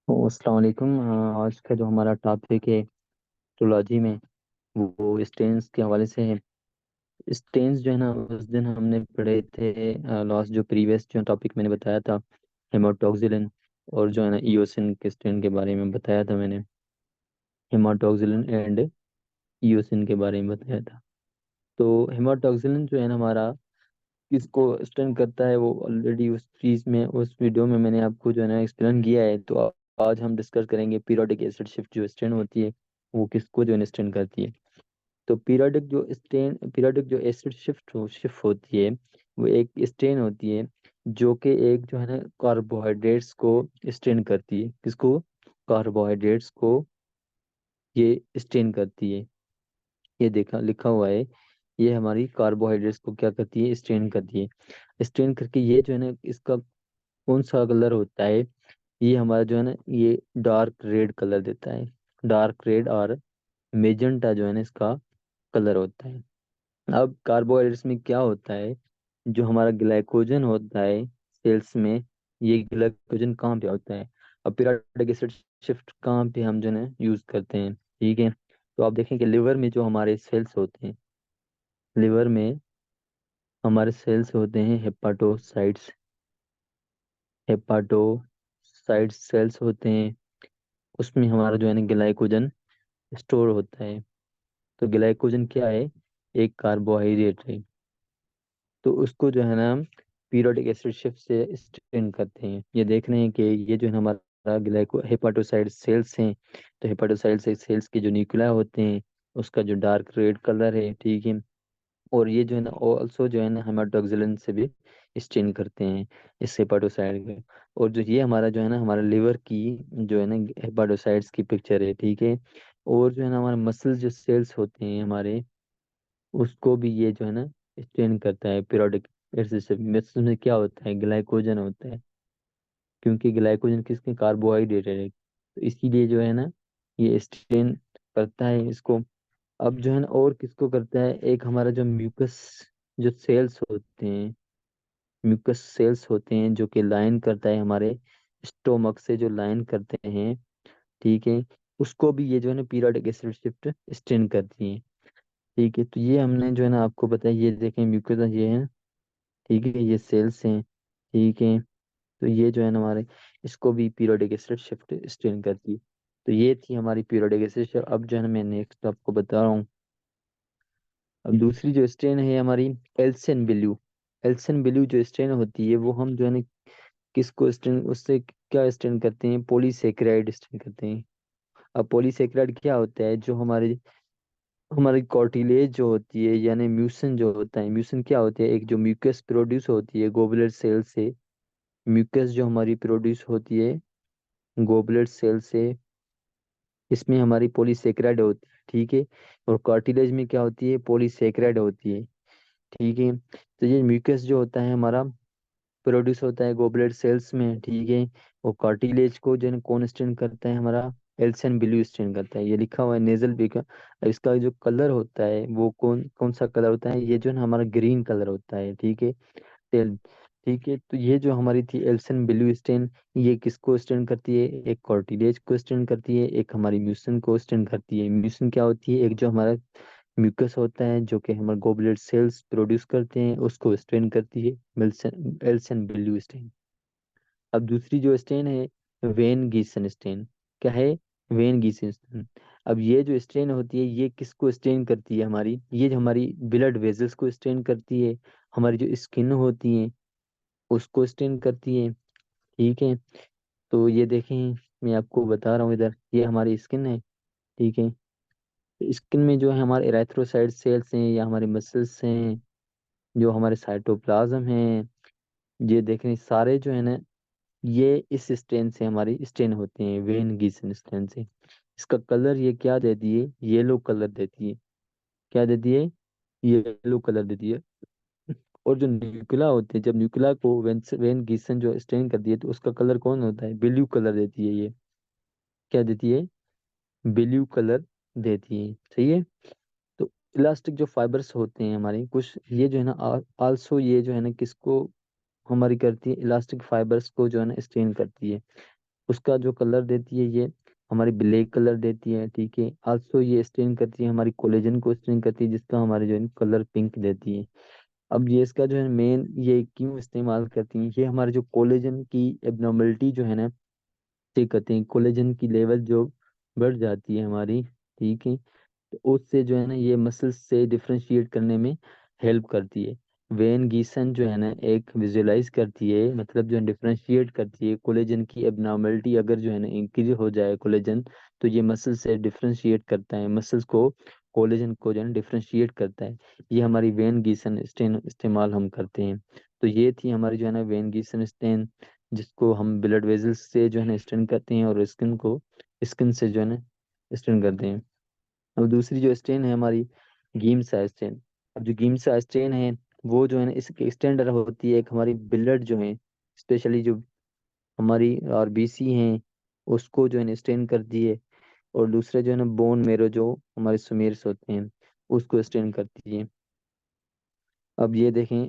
अस्सलाम वालेकुम। आज का जो हमारा टॉपिक है एस्ट्रोलॉजी में, वो स्टेन्स के हवाले से है। स्टेन्स जो है ना, उस दिन हमने पढ़े थे। लास्ट जो प्रीवियस जो टॉपिक मैंने बताया था, हेमाटोक्सिलिन और जो है ना ईओसिन के स्टेन के बारे में बताया था मैंने। हेमाटोक्सिलिन एंड ईओसिन के बारे में बताया था। तो हेमाटोक्सिलिन जो है ना हमारा, किसको स्टन करता है, वो ऑलरेडी उस चीज में, उस वीडियो में मैंने आपको जो है ना एक्सप्लेन किया है। तो आज हम डिस्कस करेंगे पीरियोडिक एसिड शिफ्ट जो स्टन होती है, वो किसको जो है स्टन करती है। तो पीरियोडिक जो एसिड शिफ्ट होती है, वो एक स्टेन होती है जो कि एक जो है ना कार्बोहाइड्रेट्स को स्टेन करती है। किसको? कार्बोहाइड्रेट्स को ये स्टेन करती है। ये देखा लिखा हुआ है, ये हमारी कार्बोहाइड्रेट्स को क्या करती है? स्टेन करती है। स्टेन करके ये जो है ना, इसका कौन सा कलर होता है? ये हमारा जो है ना, ये डार्क रेड कलर देता है। डार्क रेड और मेजेंटा जो है ना, इसका कलर होता है। अब कार्बोहाइड्रेट्स में क्या होता है? जो हमारा ग्लाइकोजन होता है सेल्स में, ये ग्लाइकोजन कहाँ पे होता है? अब पीरियोडिक एसिड शिफ्ट कहाँ पे हम जो है यूज करते हैं? ठीक है। तो आप देखें कि लिवर में जो हमारे सेल्स होते हैं, लिवर में हमारे सेल्स होते हैं हेपाटोसाइट्स। हेपाटोसाइट सेल्स होते हैं। उसमें हमारा जो है ना ग्लाइकोजन स्टोर होता है। तो ग्लाइकोजन क्या है? एक कार्बोहाइड्रेट है। तो उसको जो है ना हम पीरियोडिक एसिड शिफ्ट से स्टेन करते हैं। ये देख रहे हैं कि ये जो है ना हमारा ग्लाइको हेपाटोसाइट सेल्स हैं। तो हेपाटोसाइट सेल्स के जो न्यूक्लिया होते हैं, उसका जो डार्क रेड कलर है, ठीक है। और ये जो है ना ऑल्सो जो है ना हेमाटोक्सिलिन से भी स्टेन करते हैं इस हेपाटोसाइट के। और जो ये हमारा जो है ना, हमारा लिवर की जो है ना हेपाटोसाइट्स की पिक्चर है, ठीक है। और जो है ना हमारे मसल जो सेल्स होते हैं हमारे, उसको भी ये जो है ना स्टेन करता है पीरियोडिक एसिड मसल में। क्या होता है? ग्लाइकोजन होता है, क्योंकि ग्लाइकोजन किसके? कार्बोहाइड्रेट है। तो इसीलिए जो है ना, ये स्टेन करता है इसको। अब जो है ना और किसको करता है? एक हमारा जो म्यूकस जो सेल्स होते हैं, म्यूकस सेल्स होते हैं जो कि लाइन करता है हमारे स्टोमक से, जो लाइन करते हैं, ठीक है। उसको भी ये जो है ना पीरियोडिक एसिड शिफ्ट स्टेन करती है। ठीक है। तो ये हमने जो है ना आपको बताया, ये देखें म्यूकस ये है, ठीक है, ये सेल्स हैं, ठीक है। तो ये जो है ना हमारे, इसको भी पीरियोडिक एसिड शिफ्ट स्टेन करती है। तो ये थी हमारी पीरियोडिक एसिड शिफ्ट। अब जो है ना मैं नेक्स्ट आपको बता रहा हूँ। अब दूसरी जो स्ट्रेन है हमारी, एल्सन ब्लू। एल्सन ब्लू जो स्ट्रेन होती है, वो हम जो है ना किसको स्ट्रेन, उससे क्या स्ट्रेन करते हैं? पॉलीसेकेराइड स्ट्रेन करते हैं। अब पॉलीसेकेराइड क्या होता है? जो हमारे हमारी कार्टिलेज जो होती है, यानी म्यूसिन जो होता है, म्यूसिन क्या होती है? एक जो म्यूकस प्रोड्यूस होती है गोबलेट सेल से, म्यूकस जो हमारी प्रोड्यूस होती है गोबलेट सेल से, इसमें हमारी पॉलीसेकेराइड होती है, ठीक है। और कार्टिलेज में क्या होती है? पॉलीसेकेराइड होती है, ठीक है। तो ये म्यूकस जो होता है हमारा, प्रोड्यूस होता है गोबलेट सेल्स में, ठीक है। और कार्टिलेज को जो है कौन स्टेन करता है? हमारा एल्सन ब्लू स्टेन करता है। ये लिखा हुआ है नेजल बी का। अब इसका जो कलर होता है, वो कौन कौन सा कलर होता है? ये जो है ना हमारा ग्रीन कलर होता है, ठीक है। टेल, ठीक है। तो ये जो हमारी थी एल्सन ब्लू स्टेन, ये किसको स्टेन करती है? एक कार्टिलेज को स्टेन करती है, एक हमारी म्यूसिन को स्टेन करती है। म्यूसिन क्या होती है? एक जो हमारा म्यूकस होता है जो कि हमारे गोबलेट सेल्स प्रोड्यूस करते हैं, उसको स्टेन करती है मिल्सन एल्सन ब्लू स्टेन। अब दूसरी जो स्टेन है, वेन गीसन स्टेन। क्या है? Van Gieson stain. अब ये जो स्टेन होती है, ये किसको स्टेन करती है? हमारी, ये जो हमारी ब्लड वेजल्स को स्टेन करती है। हमारी जो स्किन होती है, उसको स्टेन करती है, ठीक है। तो ये देखें, मैं आपको बता रहा हूँ, इधर ये हमारी स्किन है, ठीक है। स्किन में जो है हमारे एराथ्रोसाइट सेल्स हैं, या हमारे मसल्स हैं, जो हमारे साइटोप्लाज्म हैं, ये देखें सारे जो है ना, ये इस स्टेन से हमारी स्टेन होते हैं, वेन गीसन स्टेन से। इसका कलर ये क्या देती है? येलो कलर देती है। क्या देती है? येलो कलर देती है। और जो न्यूक्लिया होते हैं, जब न्यूक्लिया को वेन गीसन जो स्टेन कर दिए, तो उसका कलर कौन होता है? ब्लू कलर देती है ये। क्या देती है? ब्लू कलर देती है, सही है। तो इलास्टिक जो फाइबर्स होते हैं हमारे कुछ, ये जो है ना आल्सो, ये जो है ना किसको हमारी करती है, इलास्टिक फाइबर्स को जो है ना स्टेन करती है। उसका जो कलर देती है ये हमारी ब्लैक कलर देती है, ठीक है। आल्सो ये स्टेन करती है हमारी कोलेजन को स्टेन करती है, जिसका हमारे जो है कलर पिंक देती है। अब ये इसका जो है मेन ये क्यों इस्तेमाल करती हैं, ये हमारे जो कोलेजन की एबनॉर्मलिटी जो है ना चेक करते हैं। कोलेजन की लेवल जो बढ़ जाती है हमारी, ठीक है, तो उससे जो है ना ये मसल्स से डिफरेंशिएट करने में हेल्प करती है। वेन गीसन जो है ना एक विजुअलाइज करती है, मतलब जो है डिफरेंशिएट करती है कोलेजन की एबनॉर्मलिटी। अगर जो है ना इंक्रीज हो जाए कोलेजन, तो ये मसल से डिफरेंशिएट करता है, मसल्स को कोलेजन को जो है डिफरेंशिएट करता है। ये हमारी वेन गीसन स्टेन इस्तेमाल हम करते हैं। तो ये थी हमारी जो है ना वेन गीसन स्टेन, जिसको हम ब्लड वेजल्स से जो है ना स्टेन करते हैं, और स्किन से जो है ना स्टेन करते हैं। अब दूसरी जो स्ट्रेन है हमारी गीमसा स्ट्रेन। अब जो गीमसा स्ट्रेन है वो जो है ना इसके स्टैंडर्ड होती है, एक हमारी ब्लड जो है स्पेशली जो हमारी आरबीसी हैं उसको जो है ना स्ट्रेन करती है। और दूसरा जो है ना बोन मेरो जो हमारे सुमेर्स होते हैं उसको स्ट्रेन करती है। अब ये देखें,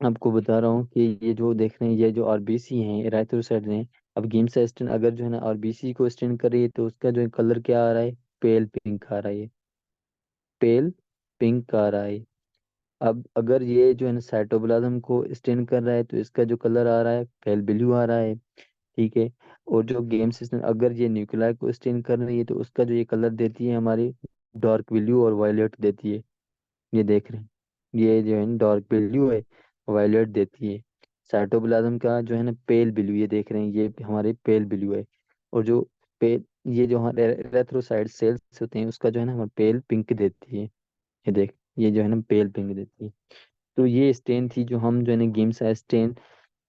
आपको बता रहा हूँ कि ये जो देख रहे हैं ये जो आरबीसी हैं इराइथ्रोसाइड हैं। अब गीमसा स्ट्रेन अगर जो है ना आरबीसी को स्ट्रेन कर रही है तो उसका जो है कलर क्या आ रहा है, पेल पिंक आ रहा है, पेल पिंक आ रहा है। अब अगर ये जो है ना साइटोप्लाज्म को स्टेन कर रहा है तो इसका जो कलर आ रहा है पेल ब्लू आ रहा है, ठीक है। और जो गेम सिस्टम अगर ये न्यूक्लियाई को स्टेन कर रही है तो उसका जो ये कलर देती है हमारी डार्क ब्लू और वायलेट देती है। ये देख रहे हैं, ये जो है डार्क ब्लू है, वायलेट देती है। साइटोप्लाज्म का जो है ना पेल ब्लू, ये देख रहे हैं ये हमारे पेल ब्लू है। और जो पेल ये जो हमारे एरेथ्रोसाइट सेल्स होते हैं उसका जो है ना हमारे पेल पिंक देती है। ये देख, ये जो है ना पेल पिंक देती है। तो ये स्टेन थी जो हम जो है ना गेम्स स्टेन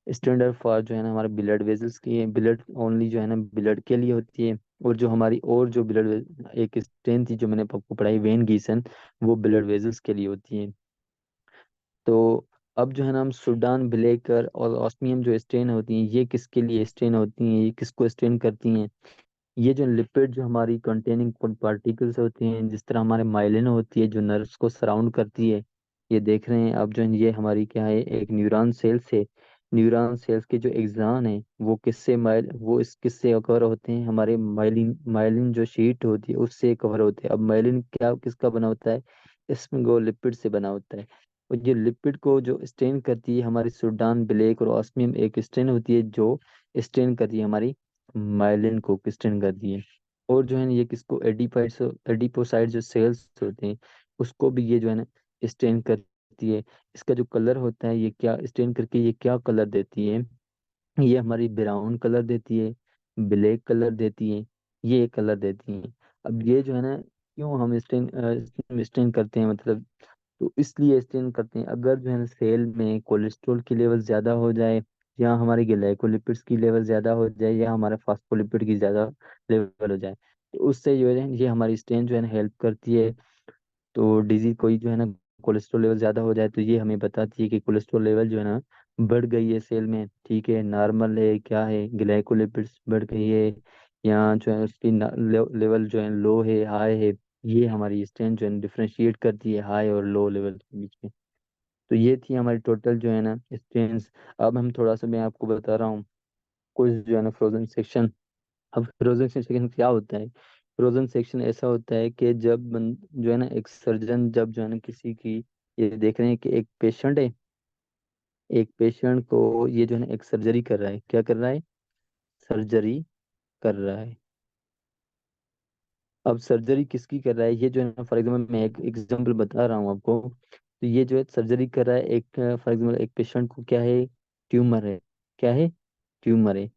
स्टैंडर्ड फॉर जो है ना हमारे ब्लड वेजल्स की है, ब्लड ओनली जो है ना ब्लड के लिए होती है। और जो हमारी और जो ब्लड एक स्टेन थी जो मैंने आपको पढ़ाई वेन गीसन, वो ब्लड वेजल्स के लिए होती है। तो अब जो है ना हम सूडान ब्लेकर और ऑस्मियम जो स्टेन होती हैं ये किसके लिए स्टेन होती हैं, ये किसको स्टेन करती हैं। ये जो लिपिड जो हमारी कंटेनिंग पार्टिकल्स होते हैं, जिस तरह हमारे माइलिन होती है जो नर्व्स को सराउंड करती है। ये देख रहे हैं अब जो है ये हमारी क्या है, एक न्यूरॉन सेल्स है। न्यूरॉन सेल्स के जो एग्जान है वो इस किससे कवर होते हैं, हमारे माइलिन माइलिन जो शीट होती है उससे कवर होते हैं। अब माइलिन क्या किसका बना होता है, इसमें वो लिपिड से बना होता है। और ये लिपिड को जो स्टेन करती है हमारी सूडान ब्लैक और ऑस्मियम एक स्टेन होती है जो स्टेन करती है हमारी माइलिन को क्रिस्टन कर दिए। और जो है ना ये किसको एडिपाइड्स एडिपोसाइड जो सेल्स होते हैं उसको भी ये जो है ना स्टेन करती है। इसका जो कलर होता है ये क्या स्टेन करके ये क्या कलर देती है, ये हमारी ब्राउन कलर देती है, ब्लैक कलर देती है, ये कलर देती है। अब ये जो है ना क्यों हम स्टेन स्टेन करते हैं, मतलब तो इसलिए स्टेन करते हैं अगर जो है ना सेल में कोलेस्ट्रॉल की लेवल ज़्यादा हो जाए, या हमारी ग्लाइकोलिपिड्स की लेवल ज़्यादा हो जाए, या हमारा फास्फोलिपिड की ज़्यादा लेवल हो जाए, तो उससे जो है ये हमारी स्टेन जो है ना हेल्प करती है। तो डिजीज कोई जो है ना कोलेस्ट्रॉल लेवल ज़्यादा हो जाए तो ये हमें बताती है कि कोलेस्ट्रॉल लेवल जो है ना बढ़ गई है सेल में, ठीक है, नॉर्मल है क्या है, ग्लाइकोलिपिड्स बढ़ गई है, या जो है उसकी लेवल जो है लो है हाई है। ये हमारी स्टेन जो है डिफ्रेंशिएट करती है हाई और लो लेवल के बीच में। तो ये थी हमारी टोटल जो है ना स्टेन्स। अब हम थोड़ा सा मैं आपको बता रहा हूँ कुछ जो है ना फ्रोजन सेक्शन। अब फ्रोजन सेक्शन क्या होता है, फ्रोजन सेक्शन ऐसा होता है कि जो है ना एक सर्जन जब जो है ना किसी की, ये देख रहे हैं कि एक पेशेंट है, एक पेशेंट को ये जो है ना एक सर्जरी कर रहा है, क्या कर रहा है, सर्जरी कर रहा है। अब सर्जरी किसकी कर रहा है, ये जो है ना फॉर एग्जाम्पल मैं एक एग्जांपल बता रहा हूँ आपको। तो ये जो है सर्जरी कर रहा है एक, फॉर एग्जाम्पल एक पेशेंट को क्या है, ट्यूमर है, क्या है, ट्यूमर है।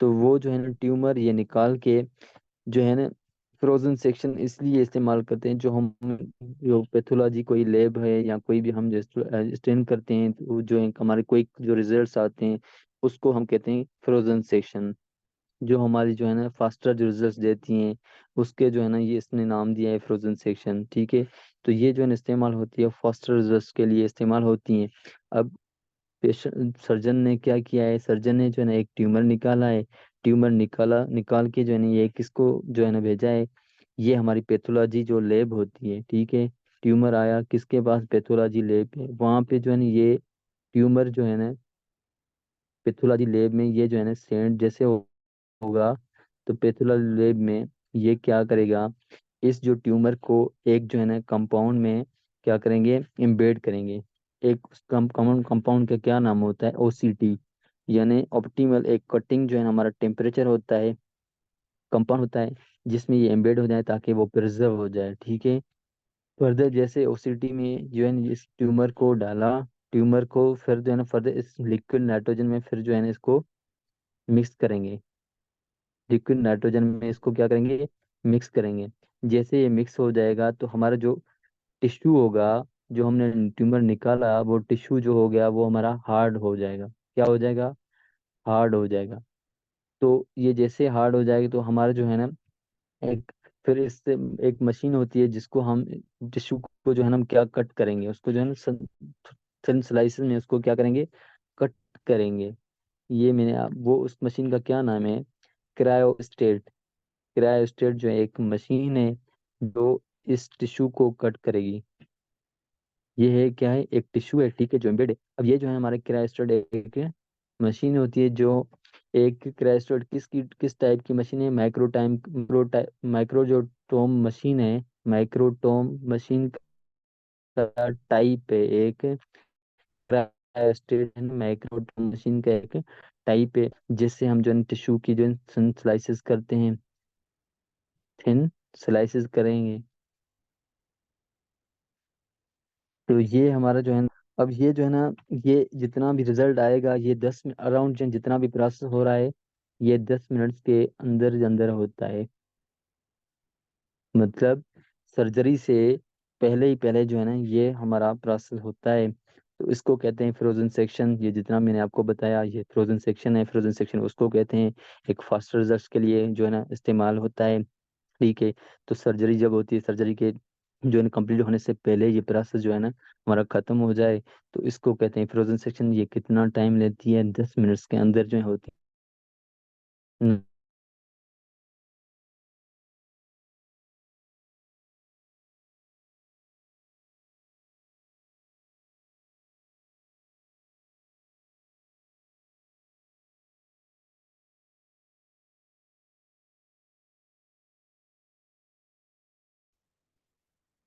तो वो जो है ना ट्यूमर ये निकाल के जो है ना फ्रोजन सेक्शन इसलिए इस्तेमाल करते हैं, जो हम जो पैथोलॉजी कोई लैब है या कोई भी हम जो स्टेन करते हैं तो वो जो है हमारे कोई जो रिजल्ट्स आते हैं उसको हम कहते हैं फ्रोजन सेक्शन। जो हमारी जो है ना फास्टर जो रिजल्ट्स देती हैं उसके जो है ना ये इसने नाम दिया है फ्रोजन सेक्शन, ठीक है। तो ये जो है ना इस्तेमाल होती है फास्टर रिजल्ट्स के लिए इस्तेमाल होती हैं। अब पेशेंट सर्जन ने क्या किया है, सर्जन ने जो है ना एक ट्यूमर निकाला है, ट्यूमर निकाल के जो है ना ये किसको जो है ना भेजा है, ये हमारी पैथोलॉजी जो लैब होती है, ठीक है। ट्यूमर आया किसके पास, पैथोलॉजी लैब पे, वहाँ पे जो है ना ये ट्यूमर जो है ना पैथोलॉजी लैब में ये जो है ना सेंट जैसे होगा, तो पैथोलॉजी लैब में ये क्या करेगा, इस जो ट्यूमर को एक जो है ना कंपाउंड में क्या करेंगे, एम्बेड करेंगे। एक कॉमन कंपाउंड का क्या नाम होता है, ओसीटी, यानी ऑप्टिमल एक कटिंग जो है ना हमारा टेम्परेचर होता है, कंपाउंड होता है, जिसमें ये एम्बेड हो जाए ताकि वो प्रिजर्व हो जाए, ठीक है। फर्दर जैसे ओसीटी में जो है ना इस ट्यूमर को डाला, ट्यूमर को फिर जो है ना फर्दर इस लिक्विड नाइट्रोजन में फिर जो है ना इसको मिक्स करेंगे, लिक्विड नाइट्रोजन में इसको क्या करेंगे, मिक्स करेंगे। जैसे ये मिक्स हो जाएगा तो हमारा जो टिश्यू होगा, जो हमने ट्यूमर निकाला, वो टिश्यू जो हो गया वो हमारा हार्ड हो जाएगा। क्या हो जाएगा, हार्ड हो जाएगा। तो ये जैसे हार्ड हो जाएगा तो हमारा जो है ना एक, फिर इससे एक मशीन होती है जिसको हम टिश्यू को जो है ना हम क्या कट करेंगे, उसको जो है ना सन स्लाइसेस में उसको क्या करेंगे, कट करेंगे। ये मैंने वो उस मशीन का क्या नाम है, क्रायोस्टेट। क्रायोस्टेट जो है एक मशीन है जो इस टिश्यू को कट करेगी। ये है क्या है, एक टिश्यू है, ठीक है, जो एम्बेड है। अब ये जो है हमारे क्रायोस्टेट एक मशीन होती है जो, एक क्रायोस्टेट किस टाइप की मशीन है, माइक्रो जो टोम मशीन है, माइक्रोटोम मशीन का टाइप है एक, क्रायोस्टेट माइक्रोटोम मशीन का एक टाइप है, जिससे हम जो टिश्यू की जो स्लाइसेस करते हैं, थिन स्लाइसेस करेंगे। तो ये हमारा जो है, अब ये जो है ना, ये जितना भी रिजल्ट आएगा, ये 10 अराउंड जितना भी प्रोसेस हो रहा है, ये 10 मिनट्स के अंदर अंदर होता है। मतलब सर्जरी से पहले ही पहले जो है ना ये हमारा प्रोसेस होता है। तो इसको कहते हैं फ्रोजन सेक्शन। ये जितना मैंने आपको बताया ये फ्रोजन सेक्शन है। फ्रोजन सेक्शन उसको कहते हैं, एक फास्ट रिजल्ट्स के लिए जो है ना इस्तेमाल होता है, ठीक है। तो सर्जरी जब होती है, सर्जरी के जो है ना कंप्लीट होने से पहले ये प्रोसेस जो है ना हमारा खत्म हो जाए, तो इसको कहते हैं फ्रोजन सेक्शन। ये कितना टाइम लेती है, 10 मिनट्स के अंदर जो है होती है।